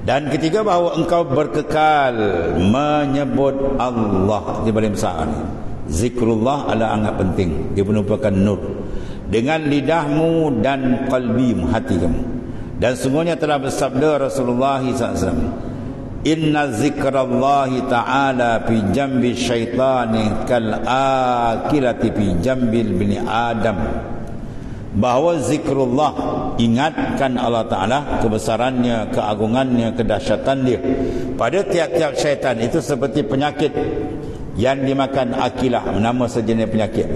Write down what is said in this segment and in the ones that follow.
Dan ketiga, bahawa engkau berkekal menyebut Allah. Ini paling besar ni. Zikrullah adalah sangat penting. Dia merupakan nur dengan lidahmu dan qalbimu, hati kamu. Dan sungguhnya telah bersabda Rasulullah SAW, inna zikrallahi ta'ala fi jambi syaitani kal akilati fi jambil bini Adam. Bahawa zikrullah, ingatkan Allah Ta'ala, kebesarannya, keagungannya, kedahsyatan dia pada tiap-tiap syaitan itu seperti penyakit yang dimakan akilah, nama sejenis penyakit,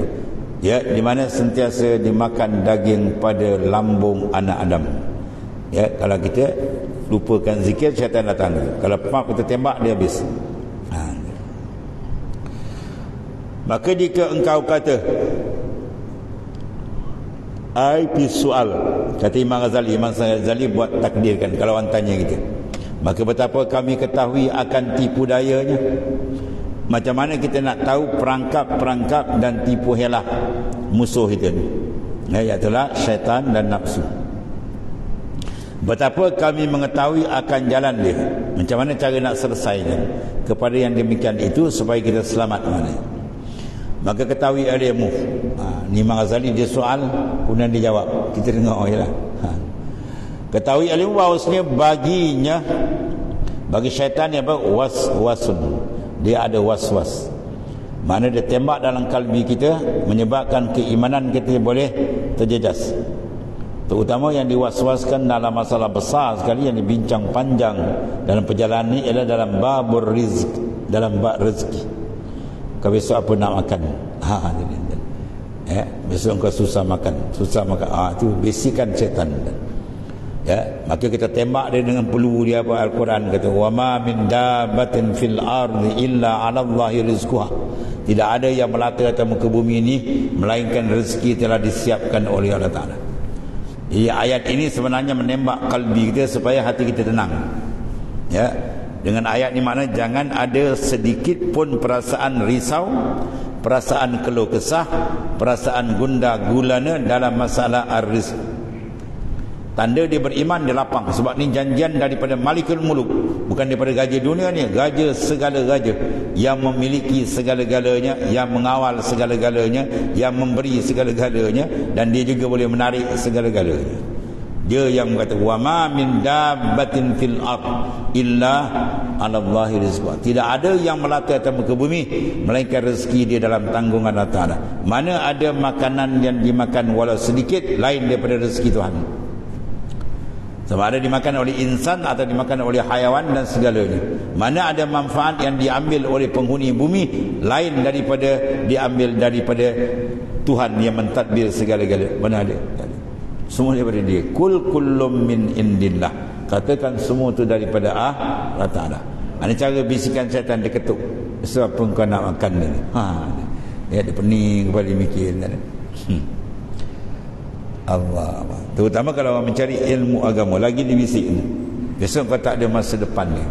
ya, di mana sentiasa dimakan daging pada lambung anak Adam. Ya, kalau kita lupakan zikir, syaitan datang. Kalau pump kita tembak, dia habis. Maka jika engkau kata ai fi soal, kata Imam Ghazali buat takdirkan kalau orang tanya kita, maka betapa kami ketahui akan tipu dayanya. Macam mana kita nak tahu perangkap-perangkap dan tipu helah musuh itu ni, iaitu syaitan dan nafsu. Betapa kami mengetahui akan jalan dia, macam mana cara nak selesainya. Kepada yang demikian itu supaya kita selamat mana. Maka ketahui ilmu. Ni Imam Ghazali dia soal, kemudian dia jawab. Kita dengar jelah. Ketahui ilmu bahawasanya baginya, bagi syaitan ni apa? Waswasun. Dia ada was-was. Mana dia tembak dalam kalbi kita, menyebabkan keimanan kita boleh terjejas. Terutama yang diwaswaskan dalam masalah besar sekali yang dibincang panjang dalam perjalanan ini ialah dalam babur rizq, dalam bab rezeki. Kau besok apa nak makan? Besok kau susah makan. Itu bisikan syaitan. Ya, maka kita tembak dia dengan peluru dia. Apa Al-Quran kata, wa ma min dabbatin fil ardi illa 'ala Allahi rizquha. Tidak ada yang melata atas muka bumi ini melainkan rezeki telah disiapkan oleh Allah Taala. Ayat ini sebenarnya menembak kalbi kita supaya hati kita tenang. Ya, dengan ayat ini makna jangan ada sedikit pun perasaan risau, perasaan keluh kesah, perasaan gundah gulana dalam masalah ar-rizq. Tanda dia beriman, dia lapang. Sebab ni janjian daripada Malikul Muluk, bukan daripada gaja dunia ni, gaja segala gaja yang memiliki segala-galanya, yang mengawal segala-galanya, yang memberi segala-galanya, dan dia juga boleh menarik segala-galanya. Dia yang berkata, wa ma min dabbatin fil ard illa 'ala Allahi rizquha. Tidak ada yang melata atas muka bumi melainkan rezeki dia dalam tanggungan Allah Taala. Mana ada makanan yang dimakan walau sedikit lain daripada rezeki Tuhan. Sama ada dimakan oleh insan atau dimakan oleh hayawan dan segalanya. Mana ada manfaat yang diambil oleh penghuni bumi lain daripada diambil daripada Tuhan yang mentadbir segala-galanya. Mana ada? Semua daripada dia. Kullum min indillah. Katakan semua itu daripada Allah Ta'ala. Ini cara bisikan syaitan dia ketuk. Sebab pun kau nak makan ni. Dia ada pening kepala mikir. Allah. Terutama kalau orang mencari ilmu agama, lagi dibisik. Besok kau tak ada masa depan ni.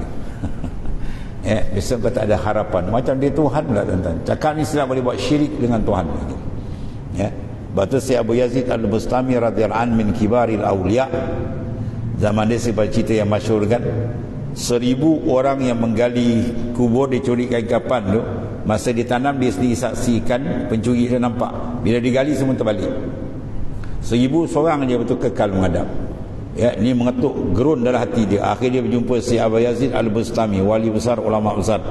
Besok kau tak ada harapan. Macam dia Tuhan lah tuan-tuan. Cakap ni sudah boleh buat syirik dengan Tuhan. Batu Syekh Abu Yazid Al-Bustami radhiyallahu anhu min kibaril awliya. Zaman dia sebab cerita yang masyhur kan, 1000 orang yang menggali kubur dicuri kain kapan tu, masa ditanam dia sendiri saksikan pencuri dia nampak. Bila digali semua terbalik. 1000 seorang dia betul kekal menghadap. Ya, ni mengetuk gerun dalam hati dia. Akhir dia berjumpa Syekh Abu Yazid Al-Bustami, wali besar, ulama besar.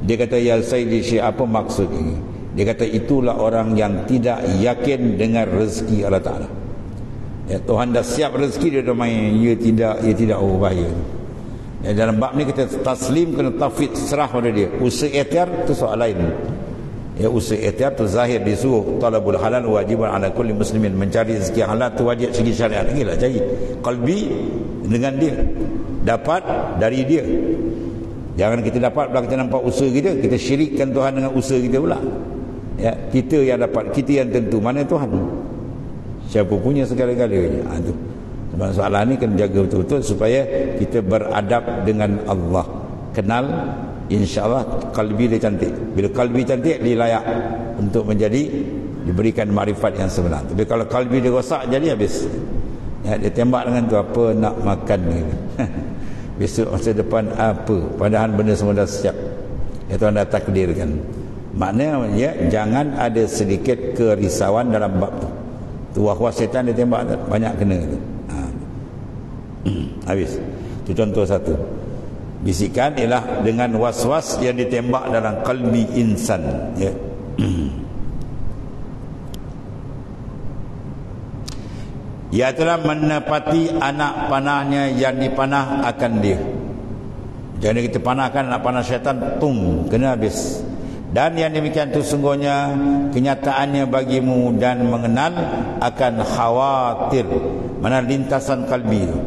Dia kata, ya Sayyidi Syekh, apa maksud ini? Dia kata, itulah orang yang tidak yakin dengan rezeki Allah Ta'ala. Ya, Tuhan dah siap rezeki, dia dah main ya tidak, oh bahaya. Ya, dalam bab ni kita taslim, kena tafid, serah pada dia. Usaha ikhtiar tu soal lain. Ya, usaha ikhtiar tu zahir disuruh talabul halal wajiban ala kulli muslimin. Mencari rezeki halal tu wajib segi syariat. Inilah cari qalbi dengan dia, dapat dari dia. Jangan kita dapat pula kita nampak usaha kita syirikkan Tuhan dengan usaha kita pula. Ya, kita yang dapat, kita yang tentu mana Tuhan. Siapa punya segala-galanya. Tu. Sebab soalan ni kena jaga betul-betul supaya kita beradab dengan Allah. Kenal, insya-Allah kalbi dia cantik. Bila kalbi cantik, dia layak untuk menjadi diberikan makrifat yang sebenar. Tapi kalau kalbi dia rosak, jadi habis. Ya, dia tembak dengan tu, apa nak makan ni. besok masa depan apa, padahal benda semua dah siap. Itu anda takdirkan. Maknanya ya, jangan ada sedikit kerisauan dalam bab tu. Tu was-was setan dia tembak banyak kena tu. Habis. Itu contoh satu. Bisikan ialah dengan was-was yang ditembak dalam kalbi insan, ya. Ia telah menepati anak panahnya yang dipanah akan dia. Jadi kita panahkan anak panah syaitan, kena habis. Dan yang demikian itu sungguhnya kenyataannya bagimu dan mengenal akan khawatir, mana lintasan kalbi itu.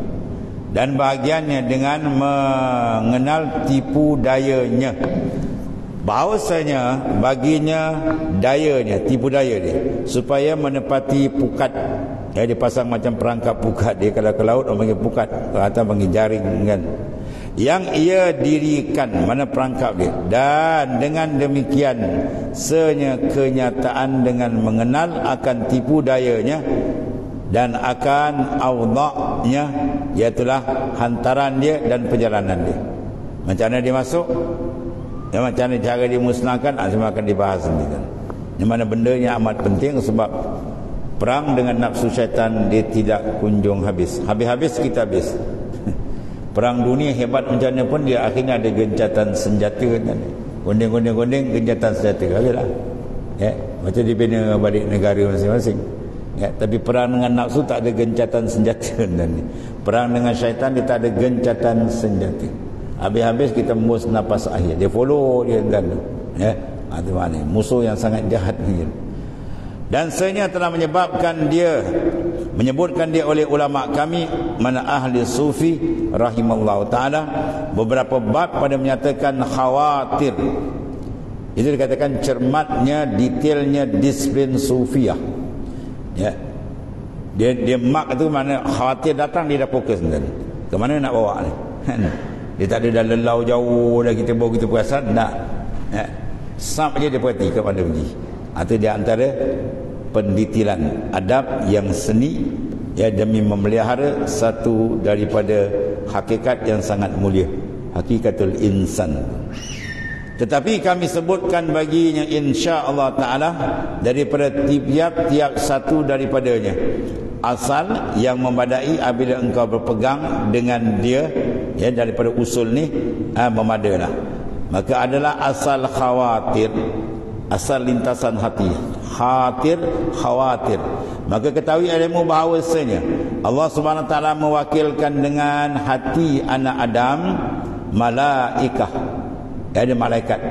Dan bahagiannya dengan mengenal tipu dayanya. Bahawasanya baginya dayanya, tipu daya dia, supaya menepati pukat. Ya, dia pasang macam perangkap pukat dia. Kalau ke laut orang panggil pukat, ke atas panggil jaring kan, yang ia dirikan, mana perangkap dia. Dan dengan demikian senya kenyataan dengan mengenal akan tipu dayanya dan akan awdaknya, iaitulah hantaran dia dan perjalanan dia. Macam mana dia masuk, ya, macam mana cara dia musnahkan, semua akan dibahas nanti kan. Yang mana benda yang amat penting, sebab perang dengan nafsu syaitan dia tidak kunjung habis. Habis-habis kita habis. Perang dunia hebat macam mana pun dia akhirnya ada gencatan senjata kan. Gondeng gencatan senjata. Habislah. Ya, macam dibina balik negara masing-masing. Ya, tapi perang dengan nafsu tak ada gencatan senjata dan perang dengan syaitan dia tak ada gencatan senjata. Habis-habis kita mus nafas akhir. Dia follow dia dan ya, itu maknanya musuh yang sangat jahat ni. Dan senya telah menyebutkan dia oleh ulama kami, mana ahli sufi rahimallahu taala, beberapa bab pada menyatakan khawatir. Itu dikatakan cermatnya, detailnya disiplin sufiah. Ya. Dia mak tu mana khawatir datang dia dah fokus dan ke mana nak bawa ni. Dia tak ada dah lelau jauh dah kita bawa kita perasan tak. Ya. Sap je dia perhati ke mana pergi. Itu di antara pendetilan adab yang seni, ya, demi memelihara satu daripada hakikat yang sangat mulia, hakikatul insan. Tetapi kami sebutkan baginya insya-Allah taala daripada tiap-tiap satu daripadanya asal yang memadai apabila engkau berpegang dengan dia, ya, daripada usul ni memadalah. Maka adalah asal khawatir, asal lintasan hati, khawatir. Maka ketahui ilmu bahawasanya Allah Subhanahu wa taala mewakilkan dengan hati anak Adam malaikah, ada malaikat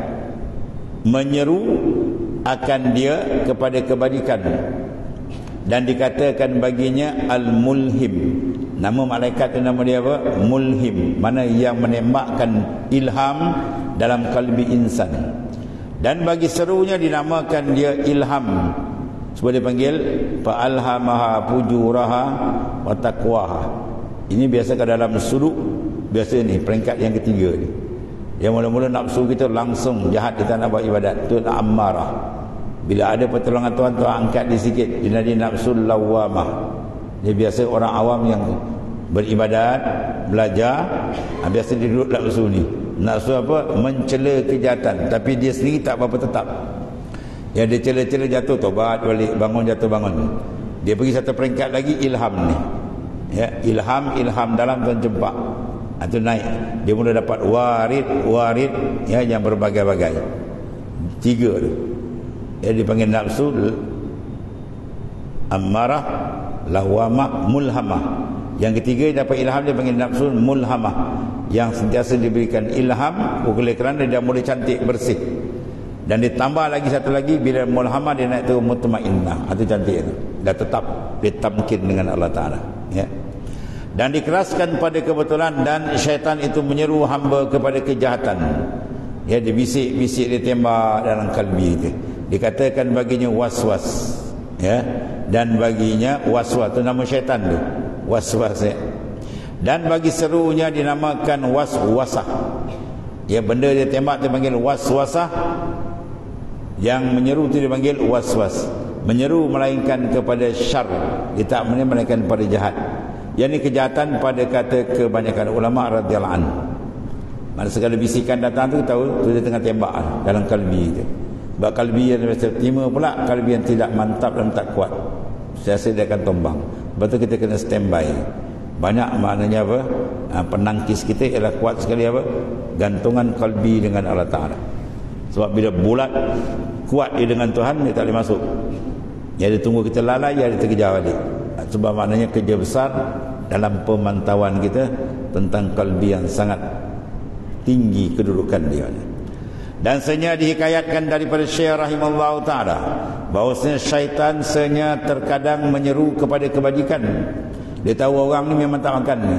menyeru akan dia kepada kebaikan, dan dikatakan baginya al-mulhim. Nama malaikat itu nama dia apa? Mulhim, mana yang menembakkan ilham dalam kalbi insan. Dan bagi serunya dinamakan dia ilham, sebab dia panggil fa'alhamaha fujuraha wa taqwaha. Ini biasa ke dalam suluk, biasa ni peringkat yang ketiga ni. Yang mula-mula nafsu kita langsung jahat, kita nak buat ibadat, tu amarah. Bila ada pertolongan Tuhan, Tuhan angkat dia sikit, dia jadi nafsu lawamah. Dia biasa orang awam yang beribadat, belajar, biasa dia duduk nafsu ni. Nafsu apa? Mencela kejahatan, tapi dia sendiri tak apa-apa tetap. Ya, dia cela-cela jatuh, tobat balik, bangun jatuh bangun. Dia pergi satu peringkat lagi, ilham ni. Ya, ilham dalam Tuhan jempak. Itu naik. Dia mula dapat warid, ya, yang berbagai-bagai. 3 tu. Ya, dipanggil nafsu ammarah, lawamah, mulhamah. Yang ketiga dapat ilham, dia panggil nafsu mulhamah, yang sentiasa diberikan ilham oleh kerana dia mula cantik, bersih. Dan ditambah lagi satu lagi, bila mulhamah dia naik tu mutmainnah. Itu cantik tu. Dah tetap ditamkin dengan Allah Taala, ya. Dan dikeraskan pada kebetulan, dan syaitan itu menyeru hamba kepada kejahatan. Ya, dibisik-bisik, dia tembak dalam kalbi itu. Dikatakan baginya was-was, ya. Dan baginya was-was, itu nama syaitan tu, was-was, ya. Dan bagi serunya dinamakan was-wasah. Ya, benda dia tembak dia panggil was-wasah. Yang menyeru itu dipanggil was-was. Menyeru melainkan kepada syar, dia tak melainkan kepada jahat. Yang ini kejahatan pada kata kebanyakan ulama radhiyallahu anhu. Mana segala bisikan datang tu tahu tu dia tengah tembak dalam kalbi dia. Sebab kalbi yang terima pula kalbi yang tidak mantap dan tak kuat. Saya rasa dia akan tombang. Sebab tu kita kena standby. Banyak maknanya apa? Penangkis kita ialah kuat sekali apa? Gantungan kalbi dengan Allah Ta'ala. Sebab bila bulat kuat dia dengan Tuhan, dia tak boleh masuk. Dia tunggu kita lalai, dia terkejar balik. Sebab maknanya kerja besar dalam pemantauan kita tentang kalbi yang sangat tinggi kedudukan dia. Dan senyap dihikayatkan daripada Syekh rahimahullah ta'ala bahawasanya syaitan senyap terkadang menyeru kepada kebajikan. Dia tahu orang ni memang tak makan ni.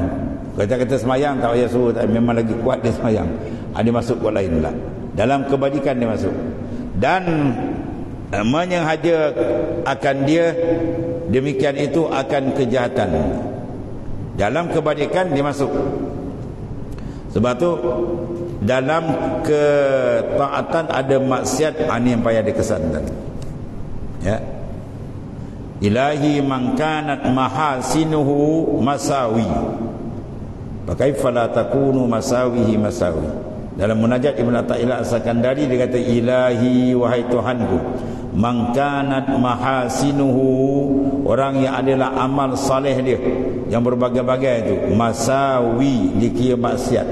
Kata-kata semayang tak payah suruh, memang lagi kuat dia semayang. Dia masuk buat lain pula. Dalam kebajikan dia masuk. Dan menyengaja akan dia, demikian itu akan kejahatan. Dalam kebajikan dia masuk. Sebab tu dalam ketaatan ada maksiat, ini yang payah dikesankan. Ya. Ilahi man kanat mahasinuhu masawi. Pakaifa la takunu masawihi masawi. Dalam munajat Ibn Athaillah As-Sakandari dia kata, ilahi wahai Tuhanku, man kanat mahasinuhu, orang yang adalah amal saleh dia yang berbagai-bagai itu masawi, dikira maksiat.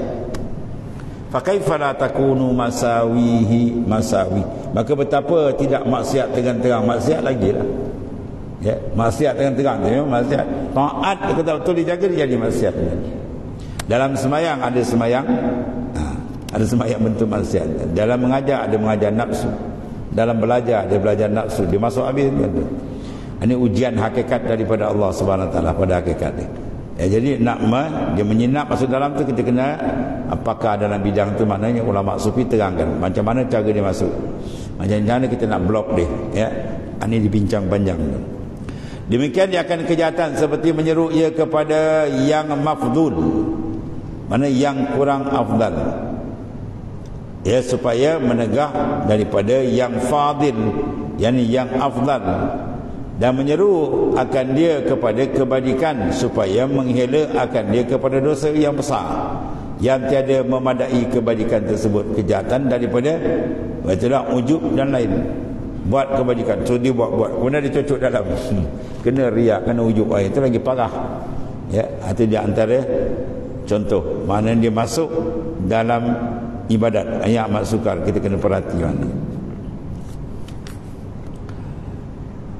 Fakaifa la takunu masawihi masawi. Maka betapa tidak maksiat dengan terang, maksiat lagi lah. Ya, maksiat dengan terang tu memang maksiat. Taat betul-betul dijaga, dia jadi maksiat. Dalam semayang ada semayang, ada semayang bentuk maksiat. Dalam mengajar ada mengajar nafsu. Dalam belajar ada belajar nafsu. Dia masuk habis. Ini ujian hakikat daripada Allah Subhanahu Wa Taala pada hakikat dia. Ya, jadi dia menyenap masuk dalam tu, kita kena apakah dalam bidang tu, maknanya ulama sufi terangkan macam mana cara dia masuk, macam mana kita nak blok dia. Ya, ini dibincang panjang. Demikian dia akan kejahatan seperti menyeru ia kepada yang mafdul, mana yang kurang afdal, ya, supaya menegah daripada yang fadil, yakni yang afdal, dan menyeru akan dia kepada kebajikan supaya menghela akan dia kepada dosa yang besar yang tiada memadai kebajikan tersebut. Kejahatan daripada itulah ujub dan lain. Buat kebajikan, so dia buat kemudian dia cocok dalam kena riak, kena ujub, itu lagi parah. Ya, itu di antara contoh mana dia masuk dalam ibadat yang amat sukar, kita kena perhatikan.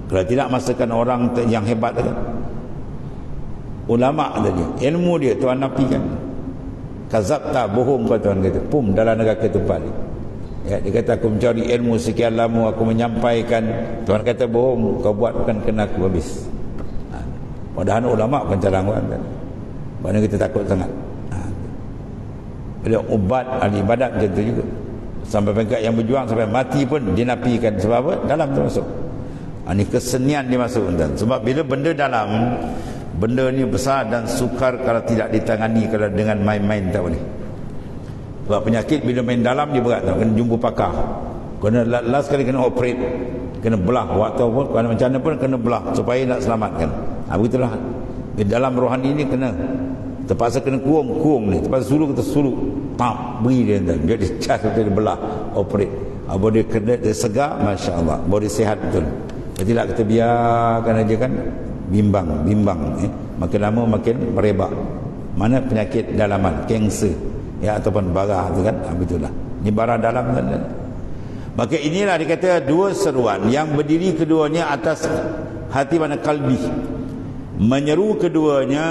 Kalau tidak masakan orang yang hebat kan, ulama tadi ilmu dia Tuhan nafikan. Kazabta, bohong kau Tuhan kata, pum dalam neraka tempat dia. Ya, dia kata aku mencari ilmu sekian lama, aku menyampaikan, Tuhan kata bohong, kau buat bukan kena aku habis. Padahal ulama pencarang kan. Mana kita takut sangat. Bila ubat ahli ibadat macam tu juga. Sampai pengkat yang berjuang sampai mati pun dinafikan. Sebab apa? Dalam tu masuk. Ini kesenian dia masuk. Sebab bila benda dalam, benda ni besar dan sukar kalau tidak ditangani, kalau dengan main-main tak boleh. Sebab penyakit bila main dalam dia berat, kena jumpa pakar, kena last kali kena operate, kena belah waktu pun, kalau macam mana pun kena belah supaya nak selamatkan. Begitulah di dalam rohani ni kena terpaksa kena kuung ni, terpaksa suluk kita suluk, beri dia dia dicas, dia belah, operate. Boleh kena dia segar, masya-Allah, boleh sihat betul. Tidak kita biarkan aja kan, bimbang makin lama makin merebak. Mana penyakit dalaman, kanser, ya, ataupun bara tu kan, begitulah. Ini bara dalam kan. Maka inilah dikata dua seruan yang berdiri keduanya atas hati, mana kalbi. Menyeru keduanya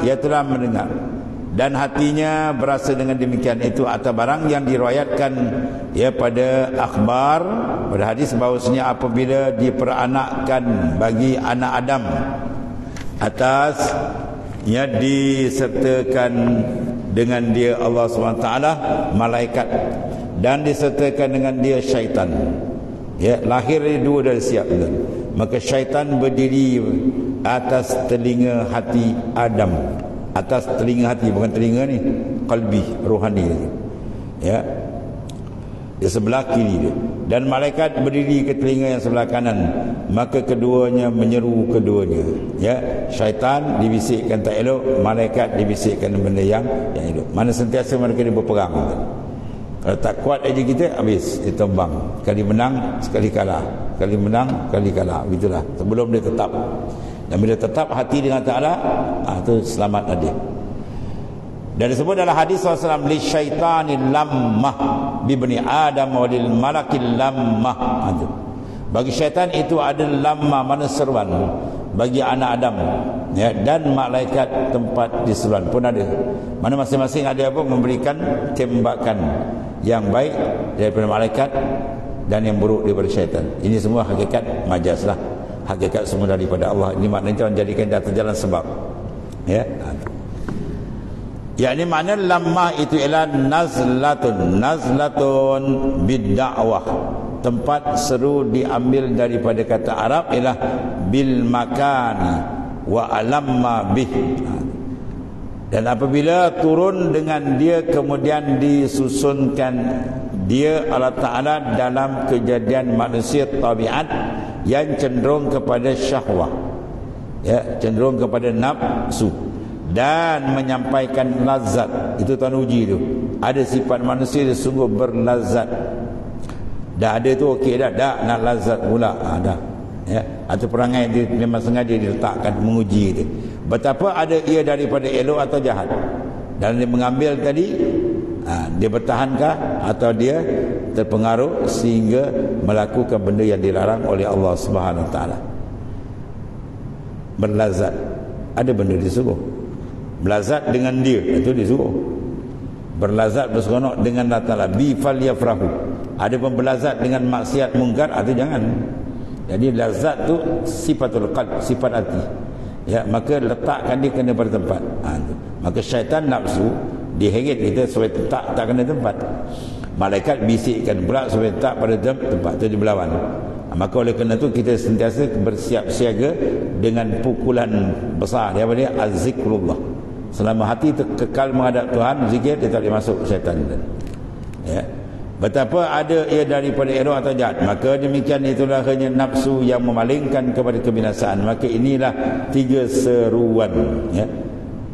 ia telah mendengar, dan hatinya berasa dengan demikian itu atas barang yang diriwayatkan ya pada akhbar, pada hadis, bahawasanya apabila diperanakkan bagi anak Adam atas ya disertakan dengan dia Allah SWT malaikat, dan disertakan dengan dia syaitan. Ya, lahir dua dari siap itu. Maka syaitan berdiri atas telinga hati Adam. Atas telinga hati, bukan telinga ni, qalbi, rohani. Ya. di sebelah kiri dia, dan malaikat berdiri ke telinga yang sebelah kanan, maka keduanya menyeru keduanya. Ya, syaitan dibisikkan tak elok, malaikat dibisikkan benda yang elok. Mana sentiasa mereka dia berperang. Kalau tak kuat aja kita, habis dia tumbang. Kali menang, sekali kalah. Kali menang, kali kalah. Begitulah. Sebelum dia tetap. Dan bila tetap hati dengan Ta'ala, itu selamatlah dia. Dan disebut dalam hadis SAW, li syaitanil lammah bibni Adam wa lil malakil lammah. Bagi syaitan itu ada lammah, mana seruan, bagi anak Adam, ya, dan malaikat tempat diseruan pun ada. Mana masing-masing ada apa, memberikan tembakan yang baik daripada malaikat dan yang buruk daripada syaitan. Ini semua hakikat majaz lah. Hakikat semua daripada Allah. Ini maknanya Tuhan jadikan di atas jalan sebab. Ya. Ya, ini makna lamah itu ialah nazlatun bid-da'wah. Tempat seru diambil daripada kata Arab ialah bil makani wa alamma bih. Dan apabila turun dengan dia, kemudian disusunkan dia Allah Ta'ala dalam kejadian manusia tabiat yang cenderung kepada syahwah, ya, cenderung kepada nafsu, dan menyampaikan lazat. Itu Tuhan uji tu. Ada sifat manusia dia sungguh berlazat. Dah ada tu okey dah, nak lazat pula, dah. Ya, atau perangai dia memang sengaja diletakkan menguji dia. Betapa ada ia daripada elok atau jahat. Dan dia mengambil tadi, dia bertahankah atau dia terpengaruh sehingga melakukan benda yang dilarang oleh Allah Subhanahu Wa Taala. Berlazat. Ada benda disuruh. Belazat dengan dia, itu disuruh. Berlazat berseronok dengan Allah Ta'ala, bi falyafrahu. Ada pun berlazat dengan maksiat mungkar, itu jangan. Jadi lazat tu sifatul qalb, sifat hati. Ya, maka letakkan dia kena pada tempat. Maka syaitan nafsu diheret kita supaya tak kena tempat. Malaikat bisikkan pula supaya tak pada tempat tu, dia berlawan. Maka oleh kerana itu kita sentiasa bersiap siaga dengan pukulan besar dia, apa dia? Az-zikrullah. Selama hati kekal menghadap Tuhan, zikir, dia tak boleh masuk syaitan. Ya. Betapa ada ia daripada elok atau jahat, maka demikian itulah hanya nafsu yang memalingkan kepada kebinasaan. Maka inilah 3 seruan, ya.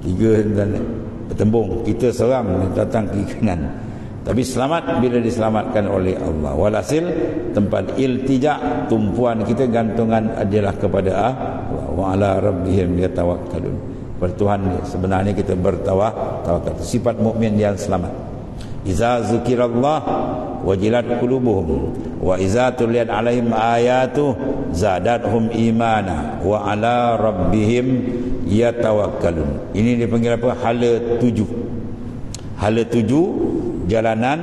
3 bertembung, kita serang datang ke kanan, tapi selamat bila diselamatkan oleh Allah. Walhasil tempat iltija, tumpuan kita, gantungan adalah kepada Allah. Wa ala rabbihim yatawakkalun. Bertuhan sebenarnya kita bertawakal. Sifat mukmin yang selamat. Iza zukirallah wajilat qulubuhum wa iza tuliyat alaihim ayatuh zadatuhum imana wa ala rabbihim yatawakkalun. Ini dipanggil apa? Hala 7. Hala 7 jalanan,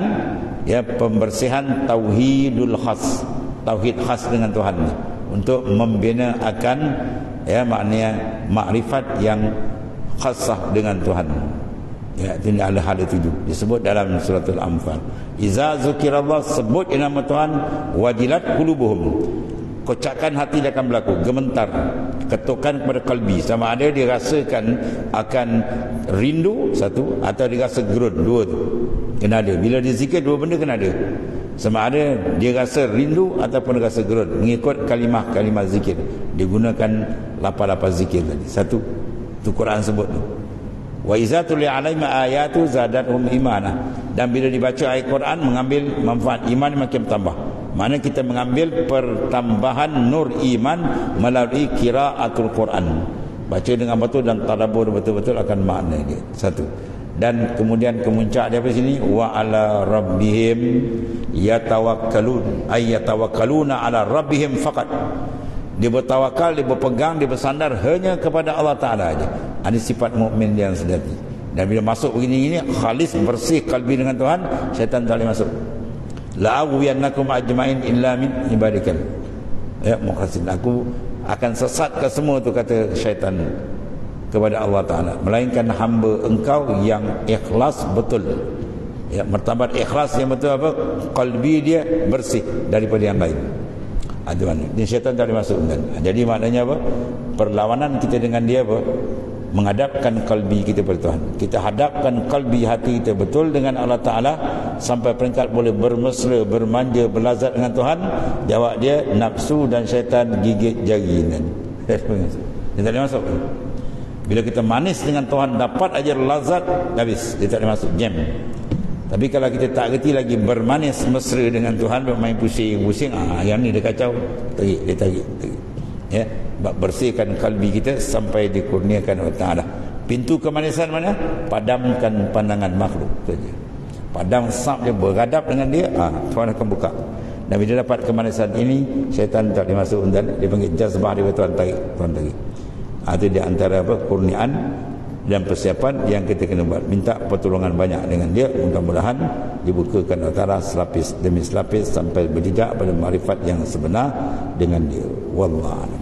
ya, pembersihan tauhidul khas, tauhid khas dengan Tuhan ni, untuk membina akan, ya, maknanya makrifat yang khasah dengan Tuhan. Ya, ini adalah hala 7 disebut dalam suratul Anfal. Iza zukirallah, sebut nama Tuhan, wajilat qulubuhum, kocakan hati dia akan berlaku, gementar, ketukan kepada kalbi, sama ada dia rasakan akan rindu, satu, atau dia rasa gerun, 2 tu kena ada. Bila dia zikir, 2 benda kena ada, sama ada dia rasa rindu ataupun dia rasa gerun, mengikut kalimah-kalimah zikir. Dia gunakan lapan-lapan zikir tadi. Satu, tu Quran sebut tu. Wa iza tuliya alaihim ayatu zadatuhum imana. Dan bila dibaca ayat Quran, mengambil manfaat iman makin bertambah. Mana kita mengambil pertambahan nur iman melalui qiraatul Quran. Baca dengan betul dan tadabbur betul-betul akan makna dia. Satu. Dan kemudian kemuncak dia apa sini? Wa ala rabbihim yatawakkalun. Ay yatawakkaluna ala rabbihim faqat. Dia bertawakal, dia berpegang, dia bersandar hanya kepada Allah Ta'ala aja. Ini sifat mukmin yang sejati. Dan bila masuk begini-gini, khalis, bersih kalbi dengan Tuhan, syaitan tak boleh masuk. La'awiyannakum ajma'in illa min ibadikal, ya, mukhasin. Aku akan sesatkan semua tu, kata syaitan kepada Allah Ta'ala, melainkan hamba engkau yang ikhlas betul. Ya, martabat ikhlas yang betul apa? Kalbi dia bersih daripada yang lain. Ada mana? Dia syaitan tak boleh masuk. Jadi maknanya apa? Perlawanan kita dengan dia apa? menghadapkan kalbi kita pada Tuhan. Kita hadapkan kalbi hati kita betul dengan Allah Ta'ala sampai peringkat boleh bermesra, bermanja, berlazat dengan Tuhan. Jawab dia, nafsu dan syaitan gigit jari. Dia tak boleh masuk. Bila kita manis dengan Tuhan, dapat ajar lazat, habis, dia tak boleh masuk, jam. Tapi kalau kita tak reti lagi bermanis mesra dengan Tuhan, bermain pusing-pusing, yang ni dia kacau, tarik. Ya, bersihkan kalbi kita sampai dikurniakan Allah Ta'ala. Pintu kemanisan mana? Padamkan pandangan makhluk saja. Padam sap dia, berhadap dengan dia, Tuhan akan buka. Dan bila dapat kemanisan ini, syaitan tak boleh masuk. Dan dia panggil jazbah, dia Tuhan tarik. Itu di antara kurniaan dan persiapan yang kita kena buat. Minta pertolongan banyak dengan dia, mudah-mudahan dibukakan Allah Ta'ala selapis demi selapis sampai berjejak pada makrifat yang sebenar dengan dia. Wallahu a'lam.